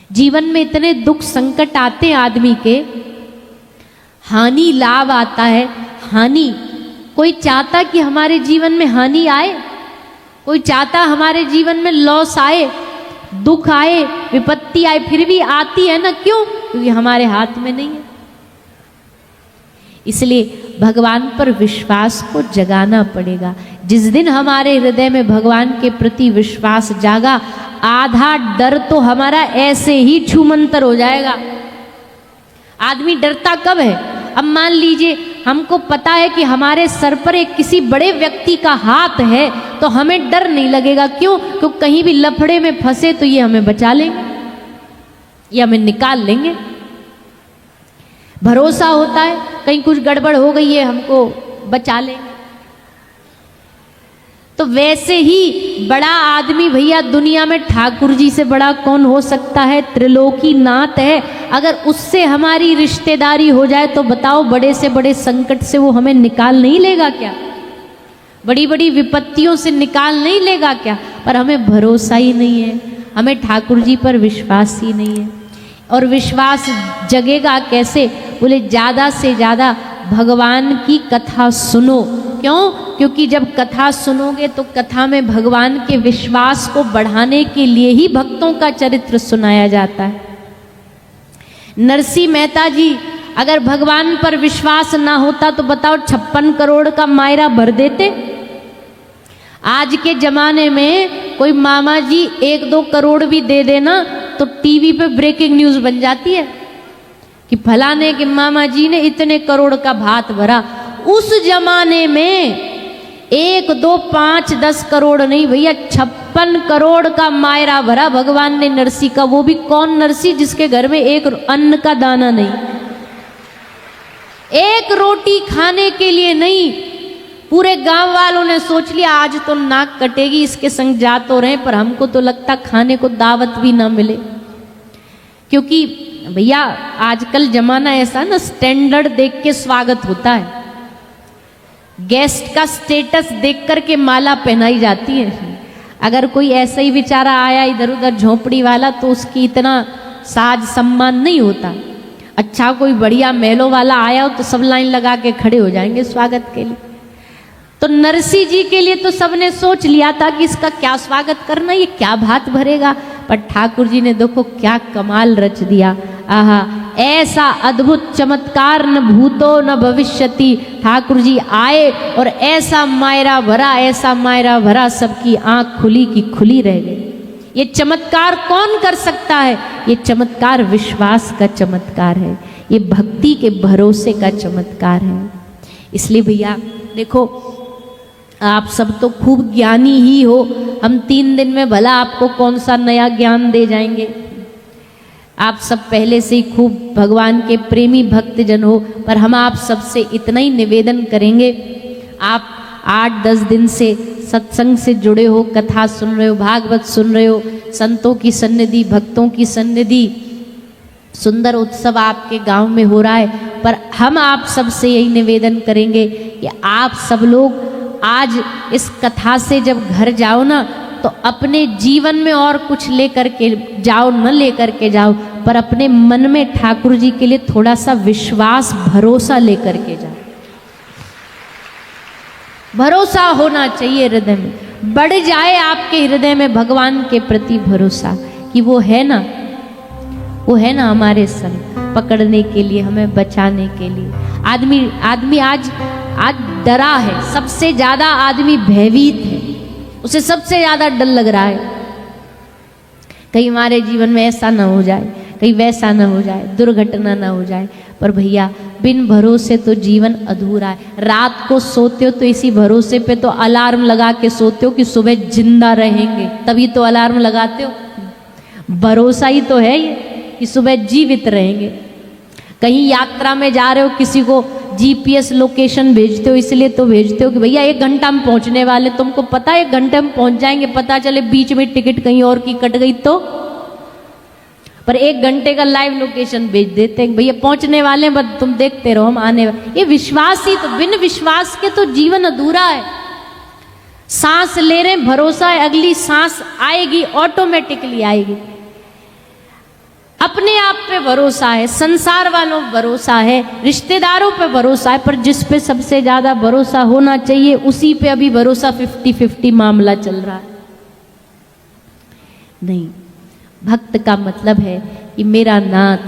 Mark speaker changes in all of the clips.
Speaker 1: जीवन में इतने दुख संकट आते हैं आदमी के, हानि लाभ आता है। हानि, कोई चाहता कि हमारे जीवन में हानि आए? कोई चाहता हमारे जीवन में लॉस आए, दुख आए, विपत्ति आए? फिर भी आती है ना, क्यों? क्योंकि हमारे हाथ में नहीं है। इसलिए भगवान पर विश्वास को जगाना पड़ेगा। जिस दिन हमारे हृदय में भगवान के प्रति विश्वास जागा, आधा डर तो हमारा ऐसे ही छूमंतर हो जाएगा। आदमी डरता कब है? अब मान लीजिए हमको पता है कि हमारे सर पर एक किसी बड़े व्यक्ति का हाथ है, तो हमें डर नहीं लगेगा। क्यों? क्योंकि कहीं भी लफड़े में फंसे तो ये हमें बचा लेंगे, ये हमें निकाल लेंगे। भरोसा होता है कहीं कुछ गड़बड़ हो गई है, हमको बचा लेंगे। तो वैसे ही बड़ा आदमी भैया दुनिया में ठाकुर जी से बड़ा कौन हो सकता है? त्रिलोकी नाथ है। अगर उससे हमारी रिश्तेदारी हो जाए तो बताओ, बड़े से बड़े संकट से वो हमें निकाल नहीं लेगा क्या? बड़ी बड़ी विपत्तियों से निकाल नहीं लेगा क्या? पर हमें भरोसा ही नहीं है, हमें ठाकुर जी पर विश्वास ही नहीं है। और विश्वास जगेगा कैसे? बोले ज़्यादा से ज़्यादा भगवान की कथा सुनो। क्यों? क्योंकि जब कथा सुनोगे तो कथा में भगवान के विश्वास को बढ़ाने के लिए ही भक्तों का चरित्र सुनाया जाता है। नरसिंह मेहता जी अगर भगवान पर विश्वास ना होता तो बताओ 56 करोड़ का मायरा भर देते? आज के जमाने में कोई मामा जी 1-2 करोड़ भी दे देना तो टीवी पे ब्रेकिंग न्यूज बन जाती है कि फलाने के मामा जी ने इतने करोड़ का भात भरा। उस जमाने में 1, 2, 5, 10 करोड़ नहीं भैया, 56 करोड़ का मायरा भरा भगवान ने नरसिंह का। वो भी कौन नरसिंह? जिसके घर में एक अन्न का दाना नहीं, एक रोटी खाने के लिए नहीं। पूरे गांव वालों ने सोच लिया आज तो नाक कटेगी, इसके संग जा तो रहे, पर हमको तो लगता खाने को दावत भी ना मिले। क्योंकि भैया आजकल जमाना ऐसा ना, स्टैंडर्ड देख के स्वागत होता है। गेस्ट का स्टेटस देख करके माला पहनाई जाती है। अगर कोई ऐसा ही बेचारा आया इधर उधर झोपड़ी वाला तो उसकी इतना साज सम्मान नहीं होता। अच्छा कोई बढ़िया मेलों वाला आया हो तो सब लाइन लगा के खड़े हो जाएंगे स्वागत के लिए। तो नरसिंह जी के लिए तो सबने सोच लिया था कि इसका क्या स्वागत करना, ये क्या भात भरेगा। पर ठाकुर जी ने देखो क्या कमाल रच दिया। आहा, ऐसा अद्भुत चमत्कार न भूतो न भविष्यति। ठाकुर जी आए और ऐसा मायरा भरा, ऐसा मायरा भरा, सबकी आंख खुली की खुली रह गई। ये चमत्कार कौन कर सकता है? ये चमत्कार विश्वास का चमत्कार है, ये भक्ति के भरोसे का चमत्कार है। इसलिए भैया देखो, आप सब तो खूब ज्ञानी ही हो। हम 3 दिन में भला आपको कौन सा नया ज्ञान दे जाएंगे। आप सब पहले से ही खूब भगवान के प्रेमी भक्तजन हो। पर हम आप सबसे इतना ही निवेदन करेंगे, आप 8-10 दिन से सत्संग से जुड़े हो, कथा सुन रहे हो, भागवत सुन रहे हो, संतों की सन्निधि, भक्तों की सन्निधि, सुंदर उत्सव आपके गांव में हो रहा है। पर हम आप सबसे यही निवेदन करेंगे कि आप सब लोग आज इस कथा से जब घर जाओ ना, तो अपने जीवन में और कुछ लेकर के जाओ, न लेकर के जाओ, पर अपने मन में ठाकुर जी के लिए थोड़ा सा विश्वास, भरोसा लेकर के जाओ। भरोसा होना चाहिए हृदय में, बढ़ जाए आपके हृदय में भगवान के प्रति भरोसा कि वो है ना, वो है ना हमारे संग पकड़ने के लिए, हमें बचाने के लिए। आदमी आज डरा है, सबसे ज्यादा आदमी भयभीत है, उसे सबसे ज्यादा डर लग रहा है कहीं हमारे जीवन में ऐसा ना हो जाए, कहीं वैसा ना हो जाए, दुर्घटना ना हो जाए। पर भैया बिन भरोसे तो जीवन अधूरा है। रात को सोते हो तो इसी भरोसे पे तो अलार्म लगा के सोते हो कि सुबह जिंदा रहेंगे, तभी तो अलार्म लगाते हो। भरोसा ही तो है ये कि सुबह जीवित रहेंगे। कहीं यात्रा में जा रहे हो, किसी को जीपीएस लोकेशन भेजते हो, इसलिए तो भेजते हो कि भैया 1 घंटा में पहुंचने वाले, तुमको पता है 1 घंटे में पहुंच जाएंगे, पता चले बीच में टिकट कहीं और की कट गई तो। पर 1 घंटे का लाइव लोकेशन भेज देते हैं, भैया पहुंचने वाले हैं, बस तुम देखते रहो हम आने वाले। ये विश्वास ही तो, बिन विश्वास के तो जीवन अधूरा है। सांस ले रहे हैं, भरोसा है अगली सांस आएगी, ऑटोमेटिकली आएगी। अपने आप पे भरोसा है, संसार वालों पे भरोसा है, रिश्तेदारों पे भरोसा है, पर जिस पे सबसे ज्यादा भरोसा होना चाहिए उसी पे अभी भरोसा 50-50 मामला चल रहा है। नहीं, भक्त का मतलब है कि मेरा नाथ,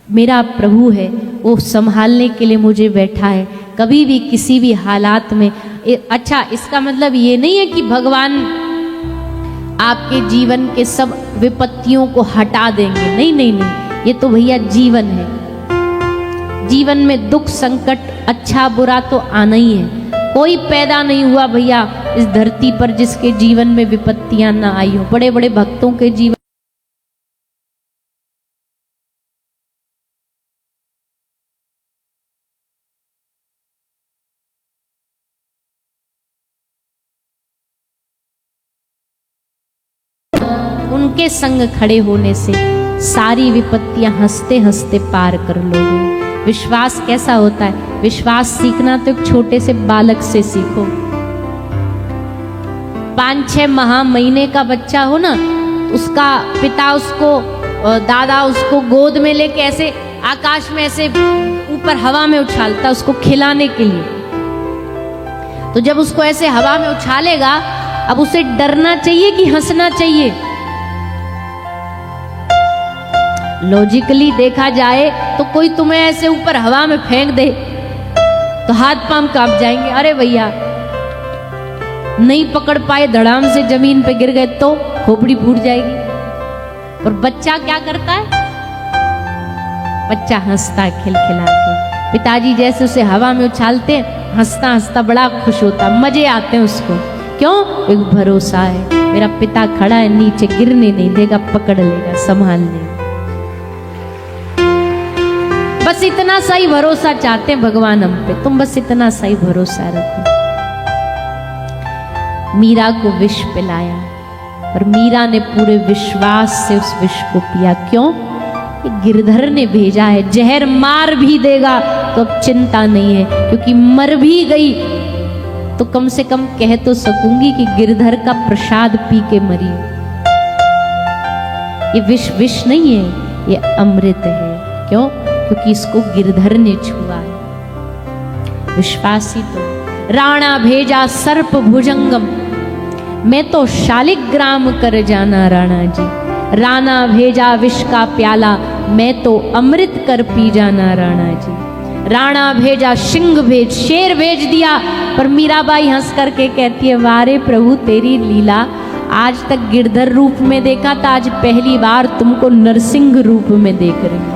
Speaker 1: मेरा प्रभु है, वो संभालने के लिए मुझे बैठा है कभी भी किसी भी हालात में। अच्छा, इसका मतलब ये नहीं है कि भगवान आपके जीवन के सब विपत्तियों को हटा देंगे, नहीं नहीं नहीं, ये तो भैया जीवन है। जीवन में दुख संकट अच्छा बुरा तो आना ही है। कोई पैदा नहीं हुआ भैया इस धरती पर जिसके जीवन में विपत्तियां ना आई हो। बड़े बड़े भक्तों के जीवन उनके संग खड़े होने से सारी विपत्तियां हंसते हंसते पार कर लोगे। विश्वास कैसा होता है? विश्वास सीखना तो एक छोटे से बालक से सीखो। 5-6 महीने का बच्चा हो ना, उसका पिता उसको दादा उसको गोद में लेके ऐसे आकाश में ऐसे ऊपर हवा में उछालता उसको खिलाने के लिए। तो जब उसको ऐसे हवा में उछालेगा, अब उसे डरना चाहिए कि हंसना चाहिए? लॉजिकली देखा जाए तो कोई तुम्हें ऐसे ऊपर हवा में फेंक दे तो हाथ पांव कांप जाएंगे। अरे भैया, नहीं पकड़ पाए, धड़ाम से जमीन पे गिर गए तो खोपड़ी फूट जाएगी। और बच्चा क्या करता है? बच्चा हंसता है खिलखिला के। पिताजी जैसे उसे हवा में उछालते हैं, हंसता हंसता बड़ा खुश होता, मजे आते हैं उसको। क्यों? एक भरोसा है, मेरा पिता खड़ा है, नीचे गिरने नहीं देगा, पकड़ लेगा, संभाल लेगा। बस इतना सही भरोसा चाहते हैं भगवान हम पे। तुम बस इतना सही भरोसा रखो। मीरा को विष पिलाया और मीरा ने पूरे विश्वास से उस विष को पिया। क्यों? गिरधर ने भेजा है, जहर मार भी देगा तो अब चिंता नहीं है, क्योंकि मर भी गई तो कम से कम कह तो सकूंगी कि गिरधर का प्रसाद पी के मरी। ये विष विष नहीं है, ये अमृत है। क्यों? क्योंकि इसको गिरधर ने छुआ है। विश्वासी तो राणा भेजा सर्प भुजंगम, मैं तो शालिग्राम कर जाना राणा जी। राणा भेजा विष का प्याला, मैं तो अमृत कर पी जाना राणा जी। राणा भेजा सिंह भेज, शेर भेज दिया। पर मीराबाई हंस करके कहती है, वारे प्रभु तेरी लीला, आज तक गिरधर रूप में देखा था, आज पहली बार तुमको नरसिंह रूप में देख रही हूं।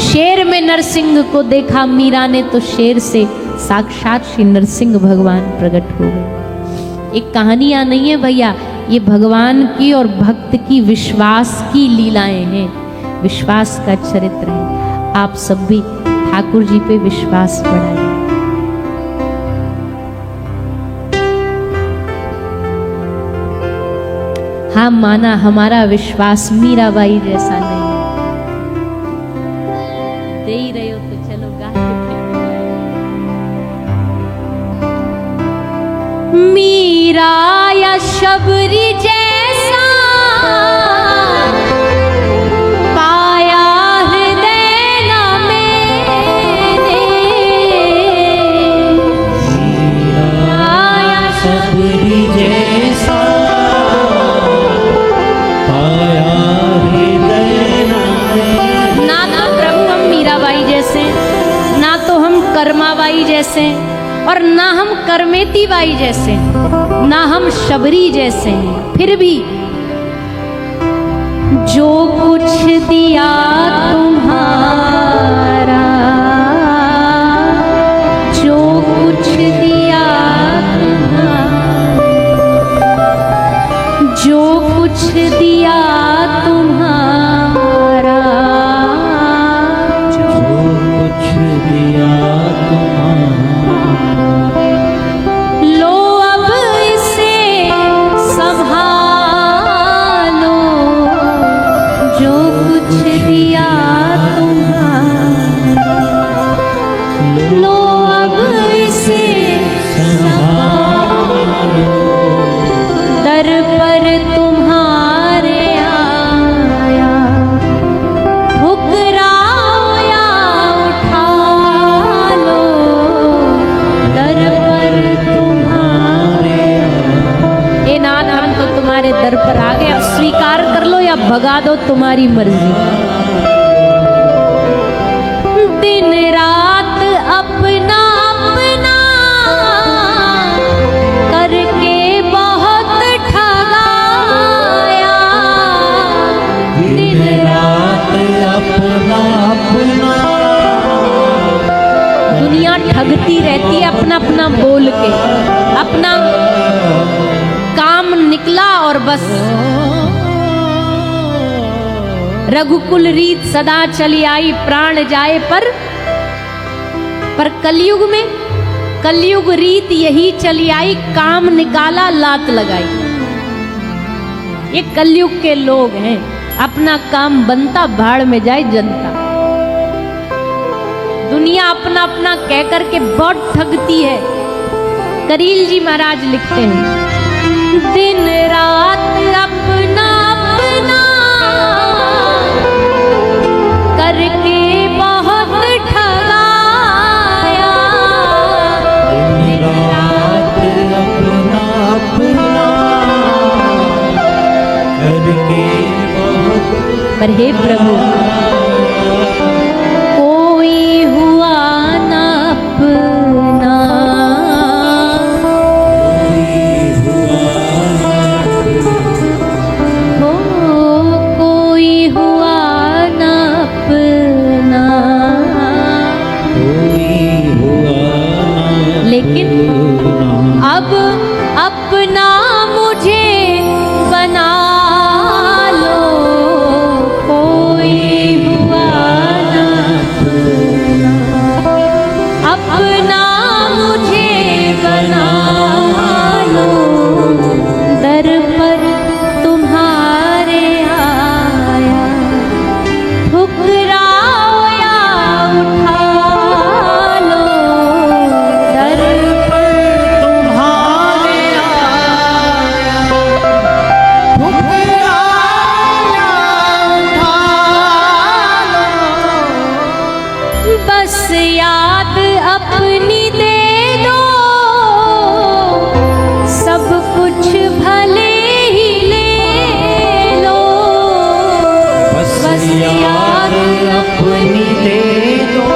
Speaker 1: शेर में नरसिंह को देखा मीरा ने तो शेर से साक्षात श्री नरसिंह भगवान प्रकट हो गए। एक कहानियां नहीं है भैया, ये भगवान की और भक्त की विश्वास की लीलाएं हैं, विश्वास का चरित्र है। आप सब भी ठाकुर जी पे विश्वास बढ़ाइए। हाँ, माना हमारा विश्वास मीराबाई जैसा नहीं है। दे ही रहे हो तो चलो गाते। मीरा या शबरी जैसा पाया हृदय ना मैंने। मीरा या शबरी जैसा पाया हृदय ना मैंने। ना तो प्रभु हम मीराबाई जैसे, ना तो हम कर्माबाई जैसे, और ना हम करमेती बाई जैसे, ना हम शबरी जैसे हैं। फिर भी जो कुछ दिया तुम्हारा, जो कुछ दिया तुम्हारा, जो कुछ दिया तुम्हारा, जो कुछ दिया तुम्हारा, लो अब इसे संभालो, जो कुछ दिया तुम्हारा, लो अब इसे संभालो, दर पर तुम्हारे कि अब स्वीकार कर लो या भगा दो, तुम्हारी मर्जी। दिन रात अपना अपना करके बहुत ठगाया,
Speaker 2: दिन रात अपना अपना।
Speaker 1: दुनिया ठगती रहती है अपना अपना बोल के, अपना काम निकला और बस रघुकुल रीत सदा चली आई, प्राण जाए पर कलयुग में कलयुग रीत यही चली आई, काम निकाला लात लगाई। ये कलयुग के लोग हैं, अपना काम बनता भाड़ में जाए जनता। दुनिया अपना अपना कह करके बहुत ठगती है। करील जी महाराज लिखते हैं, दिन रात अपना अपना करके बहुत ठगाया,
Speaker 2: दिन रात अपना अपना करके बहुत।
Speaker 1: पर हे प्रभु, कोई हुआ ना अपना, कोई हुआ ना अपना,
Speaker 2: कोई हुआ ना।
Speaker 1: लेकिन अब अपना मुझे बना लो, कोई हुआ ना अपना, अपना मुझे बना लो, दर पर तुम्हारे आया, ठुकराओ या उठा लो, दर पर
Speaker 2: तुम्हारे आया, ठुकराया उठा लो।
Speaker 1: बस याद अपनी दे दो, सब कुछ भले ही ले लो,
Speaker 2: बस याद अपनी दे दो,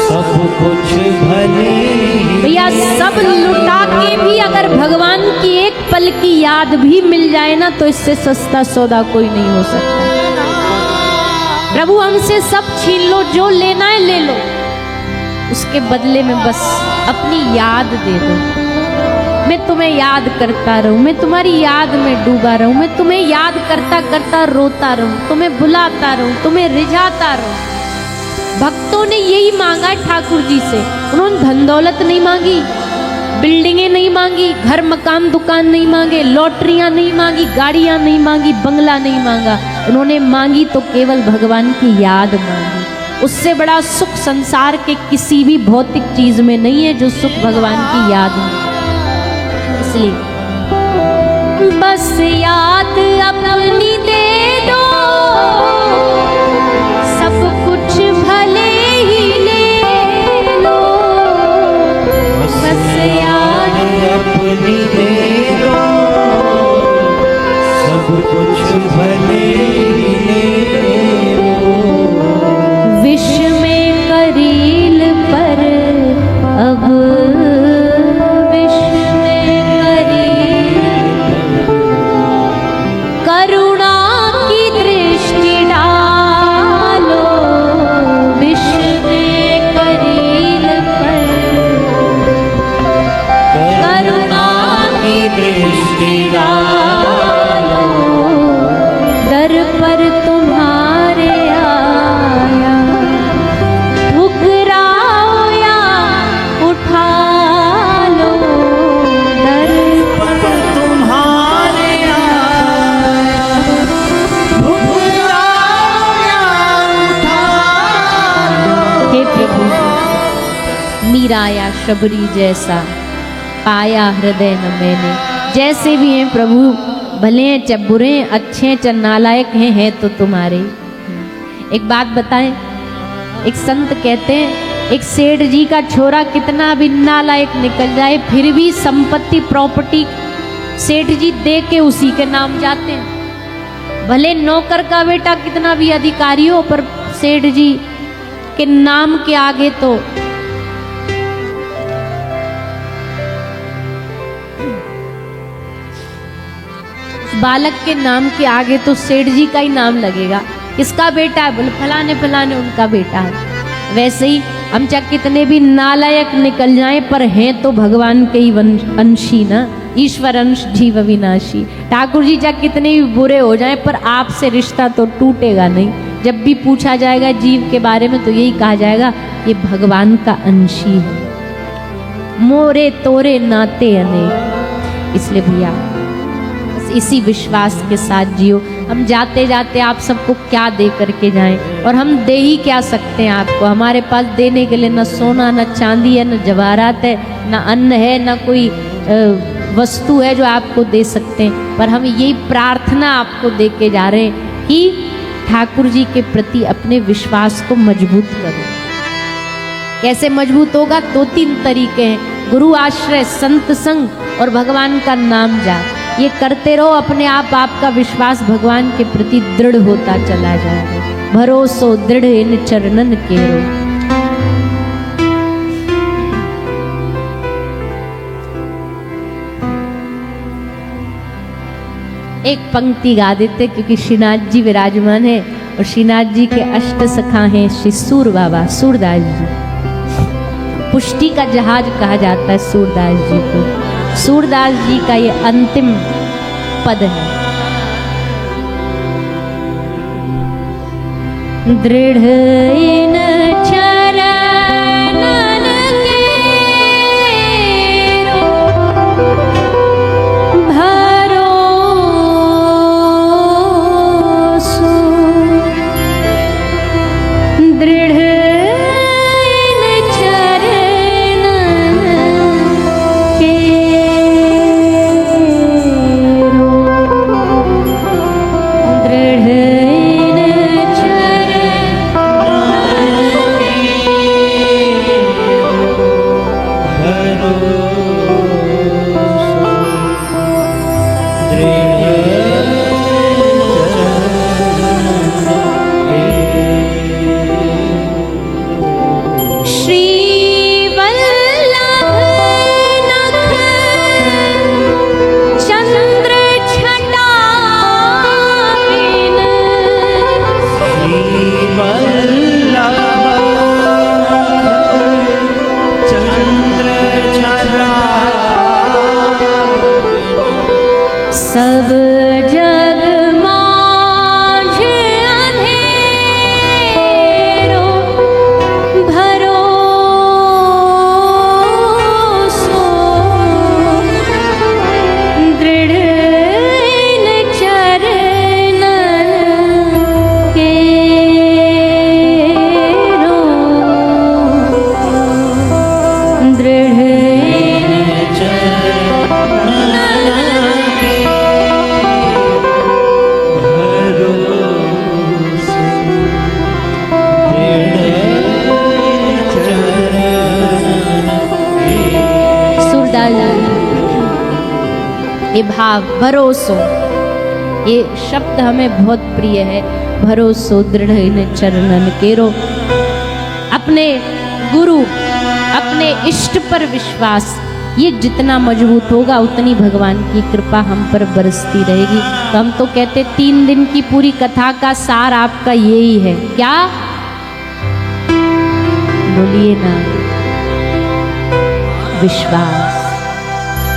Speaker 2: सब कुछ भले ही।
Speaker 1: भैया सब लुटा के भी अगर भगवान की एक पल की याद भी मिल जाए ना, तो इससे सस्ता सौदा कोई नहीं हो सकता। प्रभु हमसे सब छीन लो, जो लेना है ले लो, उसके बदले में बस अपनी याद दे दो। मैं तुम्हें याद करता रहूं, मैं तुम्हारी याद में डूबा रहूं, मैं तुम्हें याद करता करता रोता रहूं, तुम्हें बुलाता रहूं, तुम्हें रिझाता रहूं। भक्तों ने यही मांगा है ठाकुर जी से। उन्होंने धन दौलत नहीं मांगी, बिल्डिंगें नहीं मांगी, घर मकान दुकान नहीं मांगे, लॉटरियां नहीं मांगी, गाड़ियां नहीं मांगी, बंगला नहीं मांगा। उन्होंने मांगी तो केवल भगवान की याद मांगी। उससे बड़ा सुख संसार के किसी भी भौतिक चीज में नहीं है जो सुख भगवान की याद में। इसलिए बस याद अपनी दे दो, सब कुछ भले ही ले लो, बस याद
Speaker 2: अपनी दे दो, सब कुछ भले ही ले लो।
Speaker 1: विष में करील पर अब, विष में करील, करुणा की दृष्टि डालो, विष में करील पर करुणा की दृष्टि डालो, दर पर तुम्हारे आया, ठुकराओ या उठा लो, दर
Speaker 2: पर तुम्हारे आया, ठुकराओ या उठा लो।
Speaker 1: हे प्रभु, मीरा या शबरी जैसा पाया हृदय न मैंने। जैसे भी हैं प्रभु, भले हैं चाहे बुरे हैं, अच्छे हैं चाहे नालायक हैं तो तुम्हारे। एक बात बताएं, एक संत कहते हैं एक सेठ जी का छोरा कितना भी नालायक निकल जाए, फिर भी संपत्ति प्रॉपर्टी सेठ जी दे के उसी के नाम जाते हैं। भले नौकर का बेटा कितना भी अधिकारी हो, पर सेठ जी के नाम के आगे तो बालक के नाम के आगे तो सेठ जी का ही नाम लगेगा। किसका बेटा है? बोले फलाने फलाने उनका बेटा है। वैसे ही हम चाहे कितने भी नालायक निकल जाएं, पर हैं तो भगवान के ही अंशी ना, ईश्वर अंश जीव अविनाशी। ठाकुर जी चाहे कितने भी बुरे हो जाएं, पर आपसे रिश्ता तो टूटेगा नहीं। जब भी पूछा जाएगा जीव के बारे में तो यही कहा जाएगा ये भगवान का अंशी है। मोरे तोरे नाते अनेक। इसलिए भैया बस इसी विश्वास के साथ जियो। हम जाते जाते आप सबको क्या दे करके जाएं, और हम दे ही क्या सकते हैं आपको। हमारे पास देने के लिए न सोना, न चांदी है, न जवाहरात है, न अन्न है, न कोई वस्तु है जो आपको दे सकते हैं। पर हम यही प्रार्थना आपको दे के जा रहे हैं कि ठाकुर जी के प्रति अपने विश्वास को मजबूत करो। कैसे मजबूत होगा? 2-3 तरीके हैं, गुरु आश्रय, संत संग और भगवान का नाम जाप। ये करते रहो, अपने आप आपका विश्वास भगवान के प्रति दृढ़ होता चला जाएगा। भरोसो दृढ़ इन चरणन केरो। एक पंक्ति गा देते, क्योंकि श्रीनाथ जी विराजमान है और श्रीनाथ जी के अष्ट सखा हैं श्री सूर बाबा सूरदास जी। पुष्टि का जहाज कहा जाता है सूरदास जी को। सूरदास जी का ये अंतिम पद है। दृढ़ इन चरणन केरो भरोसो दृढ़ सब जग माझ अंधेरो भरोसो दृढ़ इन चरणन केरो दृढ़ ये भाव भरोसो, ये शब्द हमें बहुत प्रिय है। भरोसो दृढ़ इन चरणन केरो। अपने गुरु, अपने इष्ट पर विश्वास, ये जितना मजबूत होगा उतनी भगवान की कृपा हम पर बरसती रहेगी। तो हम तो कहते 3 दिन की पूरी कथा का सार आपका यही है। क्या बोलिए ना? विश्वास।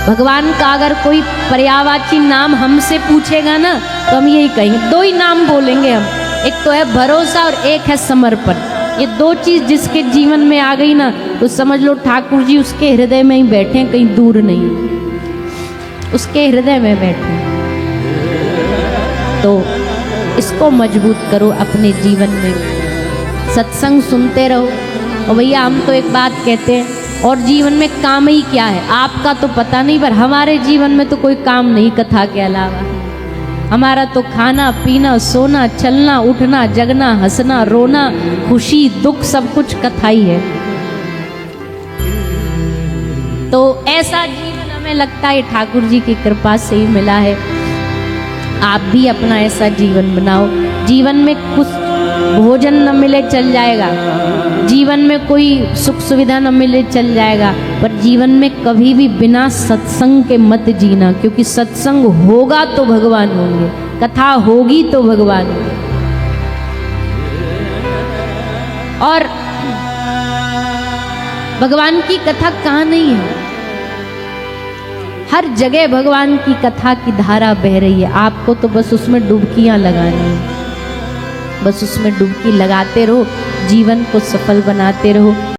Speaker 1: भगवान का अगर कोई पर्यायवाची नाम हमसे पूछेगा ना, तो हम यही कहेंगे, 2 ही नाम बोलेंगे हम। एक तो है भरोसा और एक है समर्पण। ये 2 चीज जिसके जीवन में आ गई ना, तो समझ लो ठाकुर जी उसके हृदय में ही बैठे, कहीं दूर नहीं, उसके हृदय में बैठे। तो इसको मजबूत करो अपने जीवन में। सत्संग सुनते रहो। और भैया हम तो एक बात कहते हैं, और जीवन में काम ही क्या है आपका तो पता नहीं, पर हमारे जीवन में तो कोई काम नहीं कथा के अलावा। हमारा तो खाना पीना, सोना, चलना, उठना, जगना, हंसना, रोना, खुशी दुख सब कुछ कथा ही है। तो ऐसा जीवन हमें हमें लगता है ठाकुर जी की कृपा से ही मिला है। आप भी अपना ऐसा जीवन बनाओ। जीवन में कुछ भोजन न मिले चल जाएगा, जीवन में कोई सुख सुविधा न मिले चल जाएगा, पर जीवन में कभी भी बिना सत्संग के मत जीना, क्योंकि सत्संग होगा तो भगवान होंगे, कथा होगी तो भगवान होंगे। और भगवान की कथा कहाँ नहीं है, हर जगह भगवान की कथा की धारा बह रही है। आपको तो बस उसमें डुबकियां लगानी है, बस उसमें डुबकी लगाते रहो, जीवन को सफल बनाते रहो।